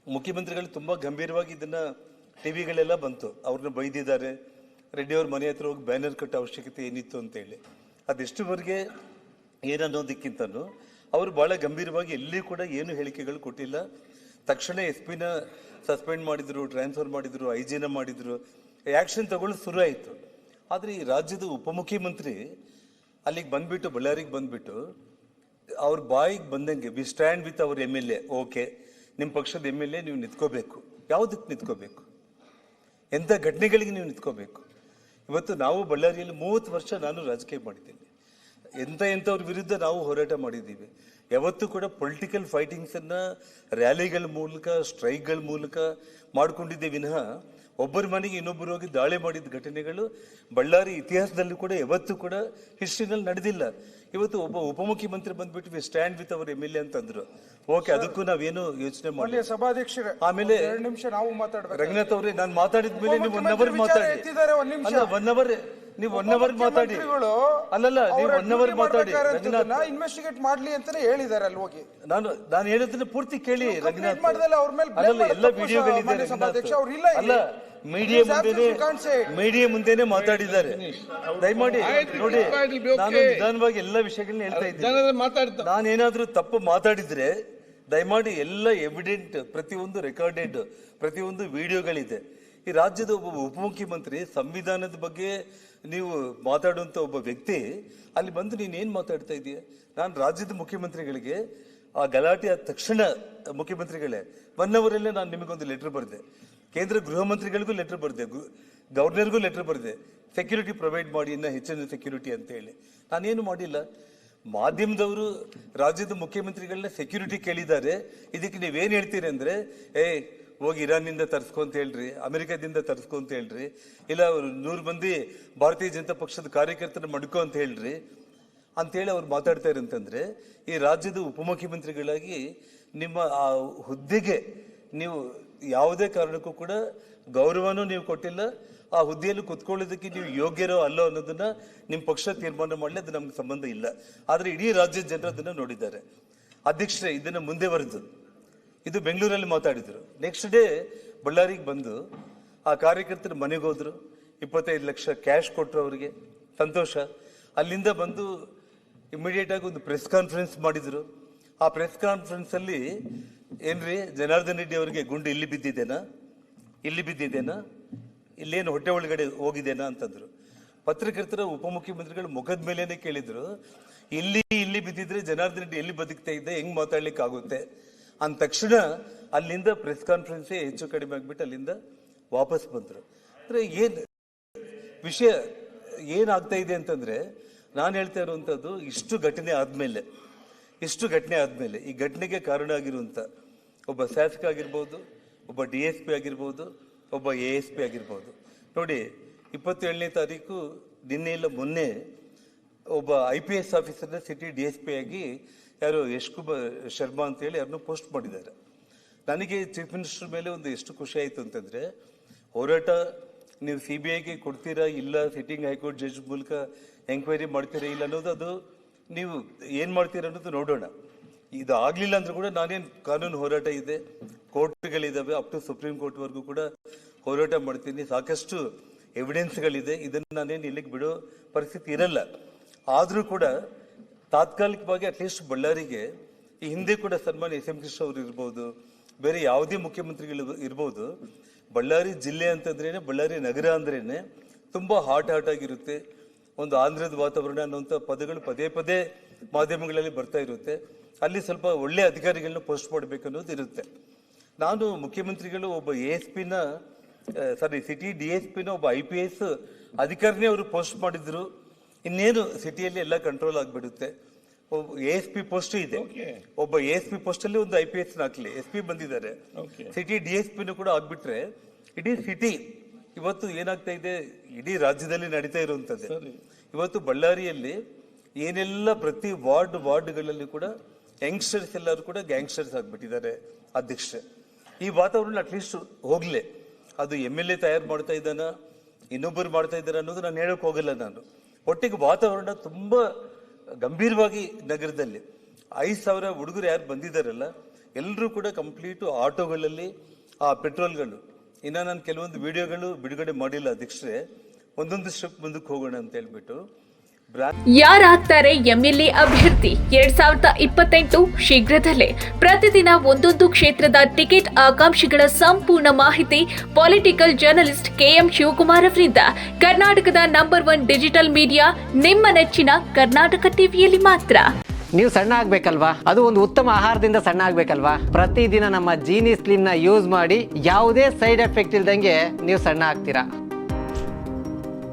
ಮುಖ್ಯಮಂತ್ರಿಗಳು ತುಂಬಾ ಗಂಭೀರವಾಗಿ ಇದನ್ನ ಟಿವಿಗಳೆಲ್ಲ ಬಂತು, ಅವ್ರನ್ನ ಬೈದಿದ್ದಾರೆ, ರೆಡ್ಡಿ ಅವ್ರ ಮನೆ ಹತ್ರ ಹೋಗಿ ಬ್ಯಾನರ್ ಕಟ್ಟೋ ಅವಶ್ಯಕತೆ ಏನಿತ್ತು ಅಂತ ಹೇಳಿ. ಅದೆಷ್ಟುವರೆಗೆ ಏನನ್ನೋದಕ್ಕಿಂತನೂ ಅವರು ಬಹಳ ಗಂಭೀರವಾಗಿ ಎಲ್ಲಿ ಕೂಡ ಏನು ಹೇಳಿಕೆಗಳು ಕೊಟ್ಟಿಲ್ಲ. ತಕ್ಷಣ SP ನ ಸಸ್ಪೆಂಡ್ ಮಾಡಿದ್ರು, ಟ್ರಾನ್ಸ್ಫರ್ ಮಾಡಿದ್ರು, IG ನ ಮಾಡಿದ್ರು, ಆಕ್ಷನ್ ತಗೊಳ್ಳೋದು ಶುರು ಆಯಿತು. ಆದರೆ ಈ ರಾಜ್ಯದ ಉಪಮುಖ್ಯಮಂತ್ರಿ ಅಲ್ಲಿಗೆ ಬಂದ್ಬಿಟ್ಟು, ಬಳ್ಳಾರಿಗೆ ಬಂದ್ಬಿಟ್ಟು ಅವ್ರ ಬಾಯಿಗೆ ಬಂದಂಗೆ ವಿ ಸ್ಟ್ಯಾಂಡ್ ವಿತ್ ಅವ್ರ MLA. ಓಕೆ, ನಿಮ್ಮ ಪಕ್ಷದ MLA ನೀವು ನಿಂತ್ಕೋಬೇಕು. ಯಾವುದಕ್ಕೆ ನಿಂತ್ಕೋಬೇಕು? ಎಂಥ ಘಟನೆಗಳಿಗೆ ನೀವು ನಿಂತ್ಕೋಬೇಕು? ಇವತ್ತು ನಾವು ಬಳ್ಳಾರಿಯಲ್ಲಿ 30 ವರ್ಷ ನಾನು ರಾಜಕೀಯ ಮಾಡಿದ್ದೀನಿ. ಎಂಥವ್ರ ವಿರುದ್ಧ ನಾವು ಹೋರಾಟ ಮಾಡಿದ್ದೀವಿ. ಯಾವತ್ತೂ ಕೂಡ ಪೊಲಿಟಿಕಲ್ ಫೈಟಿಂಗ್ಸನ್ನು ರ್ಯಾಲಿಗಳ ಮೂಲಕ, ಸ್ಟ್ರೈಕ್ಗಳ ಮೂಲಕ ಮಾಡ್ಕೊಂಡಿದ್ದೆ ವಿನಃ ಒಬ್ಬರ ಮನೆಗೆ ಇನ್ನೊಬ್ಬರು ಹೋಗಿ ದಾಳಿ ಮಾಡಿದ ಘಟನೆಗಳು ಬಳ್ಳಾರಿ ಇತಿಹಾಸದಲ್ಲೂ ಕೂಡ ಯಾವತ್ತೂ ಕೂಡ ಹಿಸ್ಟ್ರಿನಲ್ಲಿ ನಡೆದಿಲ್ಲ. ಇವತ್ತು ಒಬ್ಬ ಉಪಮುಖ್ಯಮಂತ್ರಿ ಬಂದ್ಬಿಟ್ಟು we stand with our MLA ಅಂತಂದ್ರು. ಓಕೆ, ಅದಕ್ಕೂ ನಾವೇನು ಯೋಚನೆ ಮಾಡಿ. ಸಭಾಧ್ಯಕ್ಷರೇ, ಆಮೇಲೆ ರಂಗನಾಥ್ ಅವರೇ, ನಾನು ಮಾತಾಡಿದ ಮೇಲೆ ನೀವು 1 ಅವರ್ ಮಾತಾಡಿ. ಅಲ್ಲ, 1 ಅವರ್ ನೀವು 1 ಅವರ್ ಮಾತಾಡಿ. ಅಲ್ಲಲ್ಲ, ನೀವು 1 ಅವರ್ ಮಾತಾಡಿ. ಇನ್ವೆಸ್ಟಿಗೇಟ್ ಮಾಡ್ಲಿ ಅಂತಾನೆ ಹೇಳಿದ್ದಾರೆ ಅಲ್ಲಿ ಹೋಗಿ. ನಾನು ಹೇಳೋದನ್ನ ಪೂರ್ತಿ ಕೇಳಿ ರಂಗನಾಥ್. ಅಲ್ಲ, ಎಲ್ಲ ವಿಡಿಯೋಗಳಿದೆ. ಅಲ್ಲ, ಮೀಡಿಯಾ ಮುಂದೆನೆ ಮಾತಾಡಿದ್ದಾರೆ. ದಯಮಾಡಿ ನೋಡಿ, ನಾನು ನಿಧಾನವಾಗಿ ಎಲ್ಲ ವಿಷಯಗಳನ್ನ ಹೇಳ್ತಾ ಇದ್ದೀನಿ. ನಾನೇನಾದ್ರೂ ತಪ್ಪು ಮಾತಾಡಿದ್ರೆ ದಯಮಾಡಿ ಎಲ್ಲ ಎವಿಡೆಂಟ್, ಪ್ರತಿಯೊಂದು ರೆಕಾರ್ಡೆಡ್, ಪ್ರತಿಯೊಂದು ವಿಡಿಯೋಗಳಿದೆ. ಈ ರಾಜ್ಯದ ಒಬ್ಬ ಉಪಮುಖ್ಯಮಂತ್ರಿ ಸಂವಿಧಾನದ ಬಗ್ಗೆ ನೀವು ಮಾತಾಡುವಂತ ಒಬ್ಬ ವ್ಯಕ್ತಿ ಅಲ್ಲಿ ಬಂದು ನೀನೇನ್ ಮಾತಾಡ್ತಾ ಇದೀಯ? ನಾನು ರಾಜ್ಯದ ಮುಖ್ಯಮಂತ್ರಿಗಳಿಗೆ ಆ ಗಲಾಟೆ ಆದ ತಕ್ಷಣ, ಮುಖ್ಯಮಂತ್ರಿಗಳೇ 1 ಅವರಲ್ಲೇ ನಾನು ನಿಮಗೊಂದು ಲೆಟರ್ ಬರೆದೆ, ಕೇಂದ್ರ ಗೃಹ ಮಂತ್ರಿಗಳಿಗೂ ಲೆಟರ್ ಬರೆದೆ, ಗವರ್ನರ್ಗೂ ಲೆಟರ್ ಬರೆದೆ, ಸೆಕ್ಯೂರಿಟಿ ಪ್ರೊವೈಡ್ ಮಾಡಿ, ಇನ್ನ ಹೆಚ್ಚಿನ ಸೆಕ್ಯೂರಿಟಿ ಅಂತ ಹೇಳಿ. ನಾನೇನು ಮಾಡಿಲ್ಲ. ಮಾಧ್ಯಮದವರು ರಾಜ್ಯದ ಮುಖ್ಯಮಂತ್ರಿಗಳನ್ನ ಸೆಕ್ಯೂರಿಟಿ ಕೇಳಿದ್ದಾರೆ. ಇದಕ್ಕೆ ನೀವೇನ್ ಹೇಳ್ತೀರಿ ಅಂದ್ರೆ, ಹೋಗಿ ಇರಾನ್ನಿಂದ ತರಿಸ್ಕೊ ಅಂತ ಹೇಳ್ರಿ, ಅಮೆರಿಕದಿಂದ ತರಿಸ್ಕೊ ಅಂತ ಹೇಳ್ರಿ, ಇಲ್ಲ 100 ಮಂದಿ ಭಾರತೀಯ ಜನತಾ ಪಕ್ಷದ ಕಾರ್ಯಕರ್ತನ ಮಡ್ಕೋ ಅಂತ ಹೇಳ್ರಿ ಅಂತೇಳಿ ಅವ್ರು ಮಾತಾಡ್ತಾ ಇರಂತಂದ್ರೆ, ಈ ರಾಜ್ಯದ ಉಪಮುಖ್ಯಮಂತ್ರಿಗಳಾಗಿ ನಿಮ್ಮ ಆ ಹುದ್ದೆಗೆ ನೀವು ಯಾವುದೇ ಕಾರಣಕ್ಕೂ ಕೂಡ ಗೌರವನೂ ನೀವು ಕೊಟ್ಟಿಲ್ಲ. ಆ ಹುದ್ದೆಯಲ್ಲಿ ಕುತ್ಕೊಳ್ಳೋದಕ್ಕೆ ನೀವು ಯೋಗ್ಯರೋ ಅಲ್ಲೋ ಅನ್ನೋದನ್ನ ನಿಮ್ಮ ಪಕ್ಷ ತೀರ್ಮಾನ ಮಾಡಲಿ, ಅದು ನಮ್ಗೆ ಸಂಬಂಧ ಇಲ್ಲ. ಆದ್ರೆ ಇಡೀ ರಾಜ್ಯದ ಜನರು ಅದನ್ನ ನೋಡಿದ್ದಾರೆ. ಅಧ್ಯಕ್ಷರೇ, ಇದನ್ನ ಮುಂದೆ ಬರೆದು ಇದು ಬೆಂಗಳೂರಲ್ಲಿ ಮಾತಾಡಿದ್ರು. ನೆಕ್ಸ್ಟ್ ಡೇ ಬಳ್ಳಾರಿಗೆ ಬಂದು ಆ ಕಾರ್ಯಕರ್ತರ ಮನೆಗೆ ಹೋದ್ರು, 25 ಲಕ್ಷ ಕ್ಯಾಶ್ ಕೊಟ್ಟರು ಅವರಿಗೆ, ಸಂತೋಷ. ಅಲ್ಲಿಂದ ಬಂದು ಇಮಿಡಿಯೇಟ್ ಆಗಿ ಒಂದು ಪ್ರೆಸ್ ಕಾನ್ಫರೆನ್ಸ್ ಮಾಡಿದ್ರು. ಆ ಪ್ರೆಸ್ ಕಾನ್ಫರೆನ್ಸ್ ಅಲ್ಲಿ ಏನ್ರಿ, ಜನಾರ್ದನ್ ರೆಡ್ಡಿ ಅವರಿಗೆ ಗುಂಡು ಇಲ್ಲಿ ಬಿದ್ದಿದ್ದೇನಾ, ಇಲ್ಲೇನು ಹೊಟ್ಟೆ ಒಳಗಡೆ ಹೋಗಿದ್ದೇನಾ ಅಂತಂದ್ರು. ಪತ್ರಕರ್ತರ ಉಪಮುಖ್ಯಮಂತ್ರಿಗಳು ಮುಖದ ಮೇಲೇನೆ ಕೇಳಿದ್ರು, ಇಲ್ಲಿ ಬಿದ್ದಿದ್ರೆ ಜನಾರ್ದನ್ ರೆಡ್ಡಿ ಎಲ್ಲಿ ಬದುಕ್ತಾ ಇದ್ದೆ, ಹೆಂಗ್ ಮಾತಾಡ್ಲಿಕ್ಕೆ ಆಗುತ್ತೆ ಅಂದ ತಕ್ಷಣ ಅಲ್ಲಿಂದ ಪ್ರೆಸ್ ಕಾನ್ಫರೆನ್ಸ್ ಹೆಚ್ಚು ಕಡಿಮೆ ಆಗ್ಬಿಟ್ಟು ಅಲ್ಲಿಂದ ವಾಪಸ್ ಬಂದ್ರು. ಅಂದ್ರೆ ಏನ್ ವಿಷಯ ಏನಾಗ್ತಾ ಇದೆ ಅಂತಂದ್ರೆ, ನಾನು ಹೇಳ್ತಾ ಇರುವಂತದ್ದು, ಇಷ್ಟು ಘಟನೆ ಆದ್ಮೇಲೆ ಈ ಘಟನೆಗೆ ಕಾರಣ ಆಗಿರುವಂತ ಒಬ್ಬ ಶಾಸಕ ಆಗಿರ್ಬೋದು, ಒಬ್ಬ DSP ಆಗಿರ್ಬೋದು, ಒಬ್ಬ ASP ಆಗಿರ್ಬೋದು. ನೋಡಿ, 27ನೇ ತಾರೀಕು ನಿನ್ನೆ ಇಲ್ಲ ಮೊನ್ನೆ ಒಬ್ಬ IPS ಆಫೀಸರ್ನ ಸಿಟಿ DSP ಆಗಿ ಯಾರು ಯಶ್ಕುಮಾರ್ ಶರ್ಮಾ ಅಂತ ಹೇಳಿ ಯಾರನ್ನು ಪೋಸ್ಟ್ ಮಾಡಿದ್ದಾರೆ. ನನಗೆ ಚೀಫ್ ಮಿನಿಸ್ಟರ್ ಮೇಲೆ ಒಂದು ಎಷ್ಟು ಖುಷಿ ಆಯಿತು ಅಂತಂದ್ರೆ, ಹೋರಾಟ ನೀವು CBIಗೆ ಕೊಡ್ತೀರಾ ಇಲ್ಲ, ಸಿಟ್ಟಿಂಗ್ ಹೈಕೋರ್ಟ್ ಜಡ್ಜ್ ಮೂಲಕ ಎಂಕ್ವೈರಿ ಮಾಡ್ತೀರಾ ಇಲ್ಲ ಅನ್ನೋದು, ಅದು ನೀವು ಏನ್ ಮಾಡ್ತೀರಾ ಅನ್ನೋದು ನೋಡೋಣ. ಇದು ಆಗ್ಲಿಲ್ಲ ಅಂದ್ರೂ ಕೂಡ ನಾನೇನು ಕಾನೂನು ಹೋರಾಟ ಇದೆ, ಕೋರ್ಟ್ಗಳಿದಾವೆ, ಅಪ್ ಟು ಸುಪ್ರೀಂ ಕೋರ್ಟ್ವರೆಗೂ ಕೂಡ ಹೋರಾಟ ಮಾಡ್ತೀನಿ. ಸಾಕಷ್ಟು ಎವಿಡೆನ್ಸ್ಗಳಿದೆ. ಇದನ್ನು ನಾನೇನು ಇಲ್ಲಿಗೆ ಬಿಡೋ ಪರಿಸ್ಥಿತಿ ಇರಲ್ಲ. ಆದರೂ ಕೂಡ ತಾತ್ಕಾಲಿಕವಾಗಿ ಅಟ್ಲೀಸ್ಟ್ ಬಳ್ಳಾರಿಗೆ, ಈ ಹಿಂದೆ ಕೂಡ ಸನ್ಮಾನ್ಯ SM ಕೃಷ್ಣ ಅವರು ಇರ್ಬೋದು, ಬೇರೆ ಯಾವುದೇ ಮುಖ್ಯಮಂತ್ರಿಗಳು ಇರ್ಬೋದು, ಬಳ್ಳಾರಿ ಜಿಲ್ಲೆ ಅಂತಂದ್ರೇನೆ, ಬಳ್ಳಾರಿ ನಗರ ಅಂದ್ರೇನೆ ತುಂಬಾ ಹಾಟ್ ಆಗಿರುತ್ತೆ. ಒಂದು ಆಂಧ್ರದ ವಾತಾವರಣ ಅನ್ನುವಂಥ ಪದಗಳು ಪದೇ ಮಾಧ್ಯಮಗಳಲ್ಲಿ ಬರ್ತಾ ಇರುತ್ತೆ. ಅಲ್ಲಿ ಸ್ವಲ್ಪ ಒಳ್ಳೆ ಅಧಿಕಾರಿಗಳನ್ನ ಪೋಸ್ಟ್ ಮಾಡಬೇಕು ಅನ್ನೋದು ಇರುತ್ತೆ. ನಾನು ಮುಖ್ಯಮಂತ್ರಿಗಳು ಒಬ್ಬ ಸಿಟಿ DSPನ ಒಬ್ಬ IPS ಅಧಿಕಾರಿನೇ ಅವರು ಪೋಸ್ಟ್ ಮಾಡಿದ್ರು. ಇನ್ನೇನು ಸಿಟಿಯಲ್ಲಿ ಎಲ್ಲ ಕಂಟ್ರೋಲ್ ಆಗ್ಬಿಡುತ್ತೆ. ಒಬ್ಬ ASP ಪೋಸ್ಟ್ ಇದೆ, ಒಬ್ಬ ASP ಪೋಸ್ಟ್ ಅಲ್ಲಿ ಒಂದು IPS ಹಾಕ್ಲಿ, SP ಬಂದಿದ್ದಾರೆ, ಸಿಟಿ DSPನೂ ಕೂಡ ಆಗ್ಬಿಟ್ರೆ ಇಡೀ ಸಿಟಿ ಇವತ್ತು ಏನಾಗ್ತಾ ಇದೆ, ಇಡೀ ರಾಜ್ಯದಲ್ಲಿ ನಡೀತಾ ಇರುವಂತದ್ದು. ಇವತ್ತು ಬಳ್ಳಾರಿಯಲ್ಲಿ ಏನೆಲ್ಲ ಪ್ರತಿ ವಾರ್ಡ್ಗಳಲ್ಲಿ ಕೂಡ ಯಂಗ್ಸ್ಟರ್ಸ್ ಎಲ್ಲರೂ ಕೂಡ ಗ್ಯಾಂಗ್ಸ್ಟರ್ಸ್ ಆಗ್ಬಿಟ್ಟಿದ್ದಾರೆ. ಅಧ್ಯಕ್ಷ, ಈ ವಾತಾವರಣ ಅಟ್ಲೀಸ್ಟ್ ಹೋಗ್ಲೆ. ಅದು MLA ತಯಾರು ಮಾಡ್ತಾ ಇದ್ದಾನ, ಇನ್ನೊಬ್ಬರು ಮಾಡ್ತಾ ಇದ್ದಾರೆ ಅನ್ನೋದು ನಾನು ಹೇಳಕ್ ಹೋಗಲ್ಲ. ನಾನು ಒಟ್ಟಿಗೆ ವಾತಾವರಣ ತುಂಬಾ ಗಂಭೀರವಾಗಿ ನಗರದಲ್ಲಿ 5,000 ಹುಡುಗರು ಯಾರು ಬಂದಿದ್ದಾರಲ್ಲ, ಎಲ್ಲರೂ ಕೂಡ ಕಂಪ್ಲೀಟು ಆಟೋಗಳಲ್ಲಿ ಆ ಪೆಟ್ರೋಲ್ಗಳು ಇನ್ನು ನಾನು ಕೆಲವೊಂದು ವಿಡಿಯೋಗಳು ಬಿಡುಗಡೆ ಮಾಡಿಲ್ಲ ಅಧ್ಯಕ್ಷರೇ, ಒಂದೊಂದು ಸ್ಟೆಪ್ ಮುಂದಕ್ಕೆ ಹೋಗೋಣ ಅಂತ ಹೇಳ್ಬಿಟ್ಟು ಯಾರಾಗ್ತಾರೆ ಎಂಎಲ್ಎ ಅಭ್ಯರ್ಥಿ 2028 ಶೀಘ್ರದಲ್ಲೇ. ಪ್ರತಿದಿನ ಒಂದೊಂದು ಕ್ಷೇತ್ರದ ಟಿಕೆಟ್ ಆಕಾಂಕ್ಷಿಗಳ ಸಂಪೂರ್ಣ ಮಾಹಿತಿ ಪೊಲಿಟಿಕಲ್ ಜರ್ನಲಿಸ್ಟ್ ಕೆಎಂ ಶಿವಕುಮಾರ್ ಅವರಿಂದ. ಕರ್ನಾಟಕದ ನಂಬರ್ 1 ಡಿಜಿಟಲ್ ಮೀಡಿಯಾ ನಿಮ್ಮ ನೆಚ್ಚಿನ ಕರ್ನಾಟಕ ಟಿವಿಯಲ್ಲಿ ಮಾತ್ರ. ನೀವು ಸಣ್ಣ ಆಗ್ಬೇಕಲ್ವಾ? ಅದು ಒಂದು ಉತ್ತಮ ಆಹಾರದಿಂದ ಸಣ್ಣ ಆಗ್ಬೇಕಲ್ವಾ? ಪ್ರತಿದಿನ ನಮ್ಮ ಜೀನಿ ಸ್ಲಿಮ್ ನ ಯೂಸ್ ಮಾಡಿ ಯಾವುದೇ ಸೈಡ್ ಎಫೆಕ್ಟ್ ಇಲ್ದಂಗೆ ನೀವು ಸಣ್ಣ ಆಗ್ತೀರಾ.